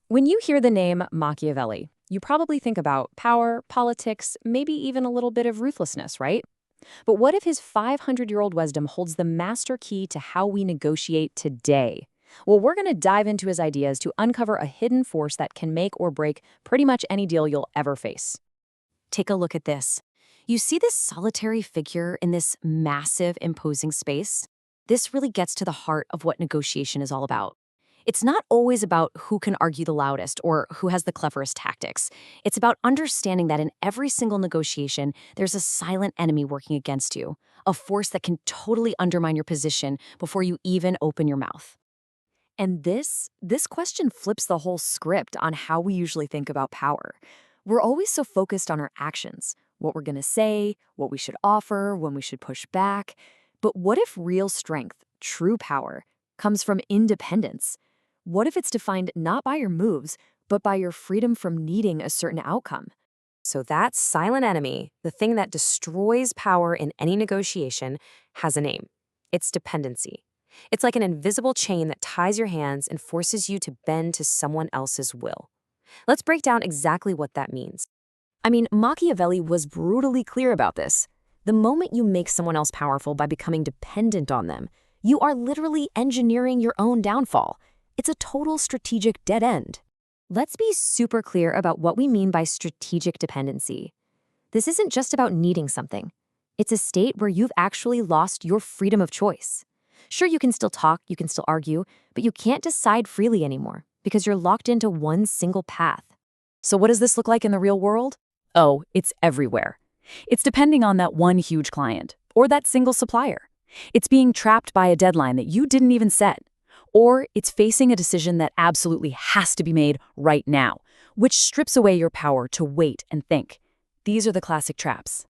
When you hear the name Machiavelli, you probably think about power, politics, maybe even a little bit of ruthlessness, right? But what if his 500-year-old wisdom holds the master key to how we negotiate today? Well, we're going to dive into his ideas to uncover a hidden force that can make or break pretty much any deal you'll ever face. Take a look at this. You see this solitary figure in this massive, imposing space? This really gets to the heart of what negotiation is all about. It's not always about who can argue the loudest or who has the cleverest tactics. It's about understanding that in every single negotiation, there's a silent enemy working against you, a force that can totally undermine your position before you even open your mouth. And this question flips the whole script on how we usually think about power. We're always so focused on our actions, what we're going to say, what we should offer, when we should push back. But what if real strength, true power, comes from independence? What if it's defined not by your moves, but by your freedom from needing a certain outcome? So that silent enemy, the thing that destroys power in any negotiation, has a name. It's dependency. It's like an invisible chain that ties your hands and forces you to bend to someone else's will. Let's break down exactly what that means. Machiavelli was brutally clear about this. The moment you make someone else powerful by becoming dependent on them, you are literally engineering your own downfall. It's a total strategic dead end. Let's be super clear about what we mean by strategic dependency. This isn't just about needing something. It's a state where you've actually lost your freedom of choice. Sure, you can still talk, you can still argue, but you can't decide freely anymore because you're locked into one single path. So what does this look like in the real world? Oh, it's everywhere. It's depending on that one huge client or that single supplier. It's being trapped by a deadline that you didn't even set. Or it's facing a decision that absolutely has to be made right now, which strips away your power to wait and think. These are the classic traps.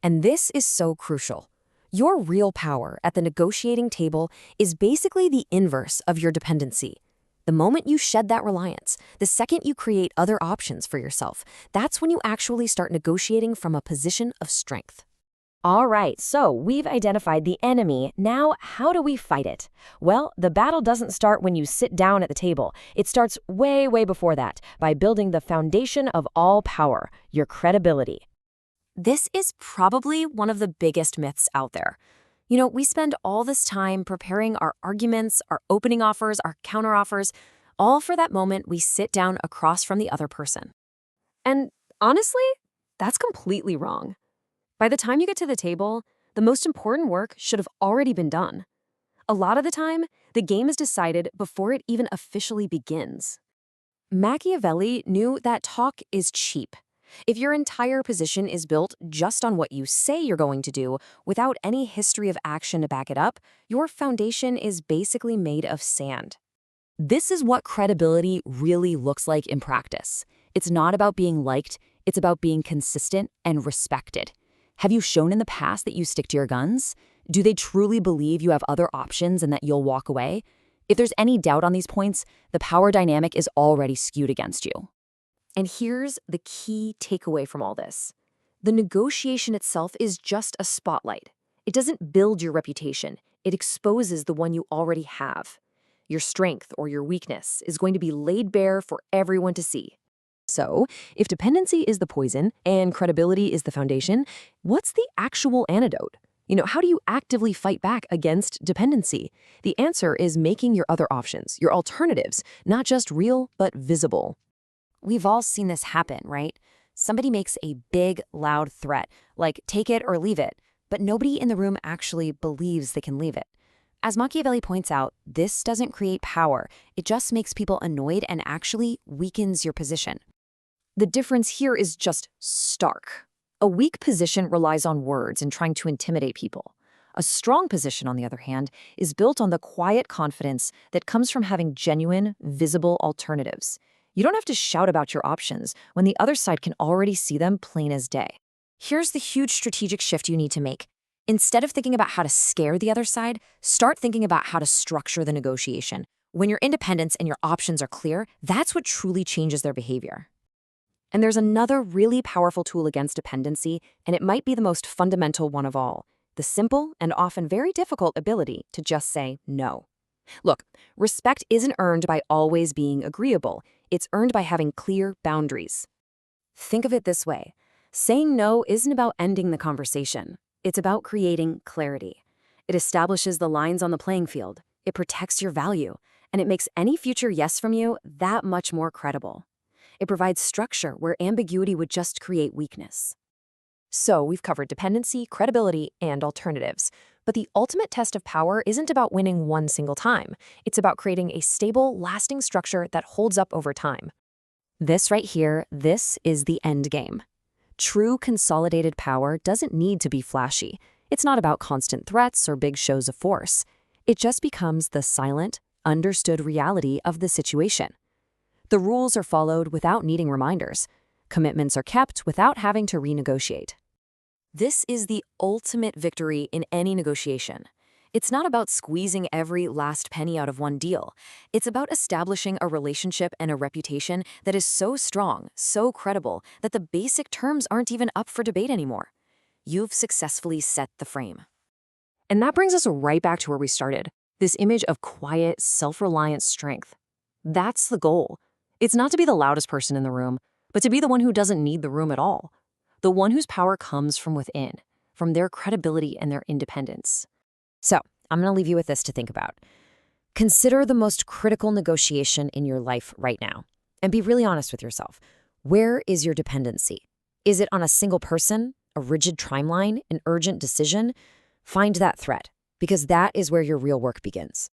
And this is so crucial. Your real power at the negotiating table is basically the inverse of your dependency. The moment you shed that reliance, the second you create other options for yourself, that's when you actually start negotiating from a position of strength. All right, so we've identified the enemy. Now, how do we fight it? Well, the battle doesn't start when you sit down at the table. It starts way, way before that, by building the foundation of all power, your credibility. This is probably one of the biggest myths out there. We spend all this time preparing our arguments, our opening offers, our counteroffers, all for that moment we sit down across from the other person. And honestly, that's completely wrong. By the time you get to the table, the most important work should have already been done. A lot of the time, the game is decided before it even officially begins. Machiavelli knew that talk is cheap. If your entire position is built just on what you say you're going to do, without any history of action to back it up, your foundation is basically made of sand. This is what credibility really looks like in practice. It's not about being liked, it's about being consistent and respected. Have you shown in the past that you stick to your guns? Do they truly believe you have other options and that you'll walk away? If there's any doubt on these points, the power dynamic is already skewed against you. And here's the key takeaway from all this. The negotiation itself is just a spotlight. It doesn't build your reputation. It exposes the one you already have. Your strength or your weakness is going to be laid bare for everyone to see. So, if dependency is the poison and credibility is the foundation, what's the actual antidote? How do you actively fight back against dependency? The answer is making your other options, your alternatives, not just real, but visible. We've all seen this happen, right? Somebody makes a big, loud threat, like take it or leave it, but nobody in the room actually believes they can leave it. As Machiavelli points out, this doesn't create power. It just makes people annoyed and actually weakens your position. The difference here is just stark. A weak position relies on words and trying to intimidate people. A strong position, on the other hand, is built on the quiet confidence that comes from having genuine, visible alternatives. You don't have to shout about your options when the other side can already see them plain as day. Here's the huge strategic shift you need to make. Instead of thinking about how to scare the other side, start thinking about how to structure the negotiation. When your independence and your options are clear, that's what truly changes their behavior. And there's another really powerful tool against dependency, and it might be the most fundamental one of all, the simple and often very difficult ability to just say no. Look, respect isn't earned by always being agreeable. It's earned by having clear boundaries. Think of it this way. Saying no isn't about ending the conversation. It's about creating clarity. It establishes the lines on the playing field. It protects your value, and it makes any future yes from you that much more credible. It provides structure where ambiguity would just create weakness. So we've covered dependency, credibility, and alternatives. But the ultimate test of power isn't about winning one single time. It's about creating a stable, lasting structure that holds up over time. This right here, this is the end game. True consolidated power doesn't need to be flashy. It's not about constant threats or big shows of force. It just becomes the silent, understood reality of the situation. The rules are followed without needing reminders. Commitments are kept without having to renegotiate. This is the ultimate victory in any negotiation. It's not about squeezing every last penny out of one deal. It's about establishing a relationship and a reputation that is so strong, so credible, that the basic terms aren't even up for debate anymore. You've successfully set the frame. And that brings us right back to where we started, this image of quiet, self-reliant strength. That's the goal. It's not to be the loudest person in the room, but to be the one who doesn't need the room at all. The one whose power comes from within, from their credibility and their independence. So, I'm going to leave you with this to think about. Consider the most critical negotiation in your life right now, and be really honest with yourself. Where is your dependency? Is it on a single person, a rigid timeline, an urgent decision? Find that threat, because that is where your real work begins.